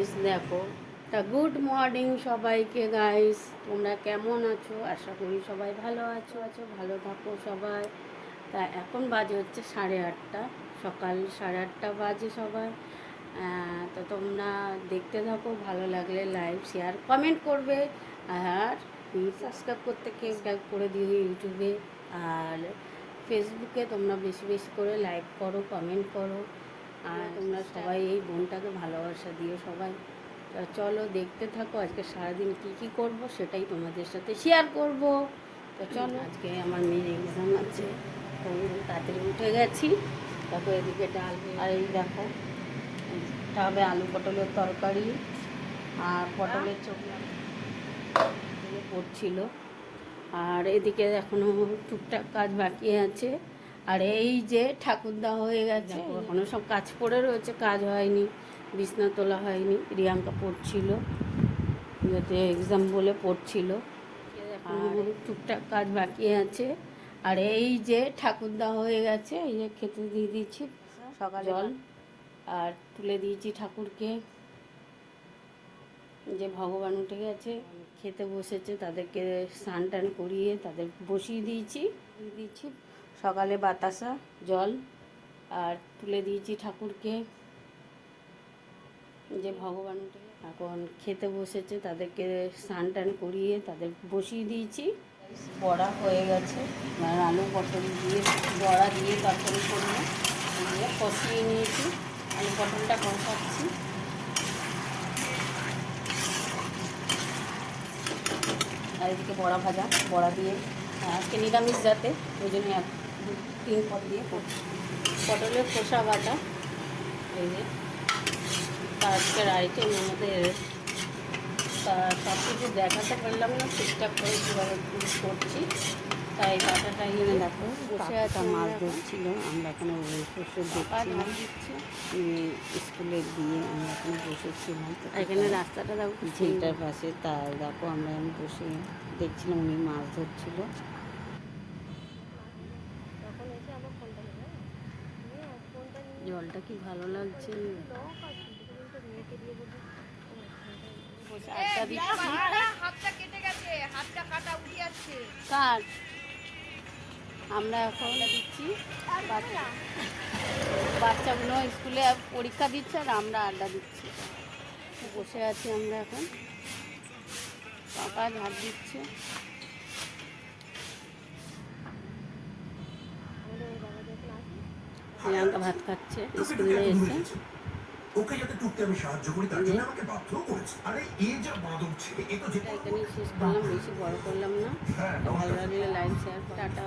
Guys দেখো, তা good morning সবাইকে গাইস। তোমরা কেমন আছো? আশা করি সবাই ভালো আছো ভালো থাকো সবাই। তা এখন বাজে হচ্ছে 8:30, সকাল 8:30 বাজে সবাই। তো তোমরা দেখতে থাকো, ভালো লাগলে লাইক শেয়ার কমেন্ট করবে, আর সাবস্ক্রাইব করতে কেউ লাইক করে দিও ইউটিউবে, আর ফেসবুকে তোমরা বেশি বেশি করে লাইক করো, কমেন্ট করো, আর তোমরা সবাই এই বোনটাকে ভালোবাসা দিও সবাই। তা চলো দেখতে থাকো, আজকে সারাদিন কী করব সেটাই তোমাদের সাথে শেয়ার করব। তো চলো, আজকে আমার মেয়ের এক্সাম আছে, তো তাড়াতাড়ি উঠে গেছি। তারপর এদিকে ডাল, আর এই দেখো এটা হবে আলু পটলের তরকারি, আর পটলের চোখলা পড়ছিল। আর এদিকে এখনও টুকটাক কাজ বাকি আছে। আর এই যে ঠাকুরদা হয়ে গেছে, এখনও সব কাজ পড়ে রয়েছে, কাজ হয়নি, বিছনা তোলা হয়নি। রিয়াঙ্কা পড়ছিল, যাতে এক্সাম বলে পড়ছিল, এখনও টুকটাক কাজ বাকি আছে। আর এই যে ঠাকুরদা হয়ে গেছে, এই যে খেতে দিয়ে দিচ্ছি সকালে জল, আর তুলে দিয়েছি ঠাকুরকে। যে ভগবান উঠে গেছে, খেতে বসেছে, তাদেরকে স্নান টান করিয়ে তাদের বসিয়ে দিয়েছি। সকালে বাতাসা জল, আর তুলে দিয়েছি ঠাকুরকে। যে ভগবান উঠে এখন খেতে বসেছে, তাদেরকে স্নান টান করিয়ে তাদের বসিয়ে দিয়েছি। বড়া হয়ে গেছে, আর আলু পটল দিয়ে বড়া দিয়ে তরকারি করবো, দিয়ে কষিয়ে নিয়েছি, আলু পটলটা কষাচ্ছি। আর এদিকে বড়া ভাজা, বড়া দিয়ে আজকে নিরামিষ যাতে, ওই জন্য 3 পদ দিয়ে করছি। পটলের খোসা বাটা, এই যে আজকের আইটেম আমাদের। তা সব কিছু দেখাতে পারলাম না, ঠিকঠাক করে কীভাবে করছি, তাই বাটাটা এনে দেখো বসে আছে, মাছ ধরছিল, আমরা এখানে বসে দেখছিলাম, স্কুলে দিয়ে আমরা এখানে বসেছিলাম। এখানে রাস্তাটা দেখো ঝিলটার পাশে, তাই দেখো আমরা বসে দেখছিলাম, উনি মাছ ধরছিল। জলটা কি ভালো লাগছে, কার আমরা এখন দিচ্ছি, বাচ্চাগুলো স্কুলে পরীক্ষা দিচ্ছে, আর আমরা আড্ডা দিচ্ছি, বসে আছি আমরা এখন। পাপা ঝাড় দিচ্ছে, প্রিয়াঙ্কা ভাত খাচ্ছে স্কুলে এসে। ওকে যাতে টুকতে আমি সাহায্য করি, তার জন্য আমাকে বাধ্য করেছে। আরে এই যা বাদর ছেলে, এ তো এখানেই শেষ করলাম, বেশি বড় করলাম না। ভালো লাগলে লাইক শেয়ার, টাটা।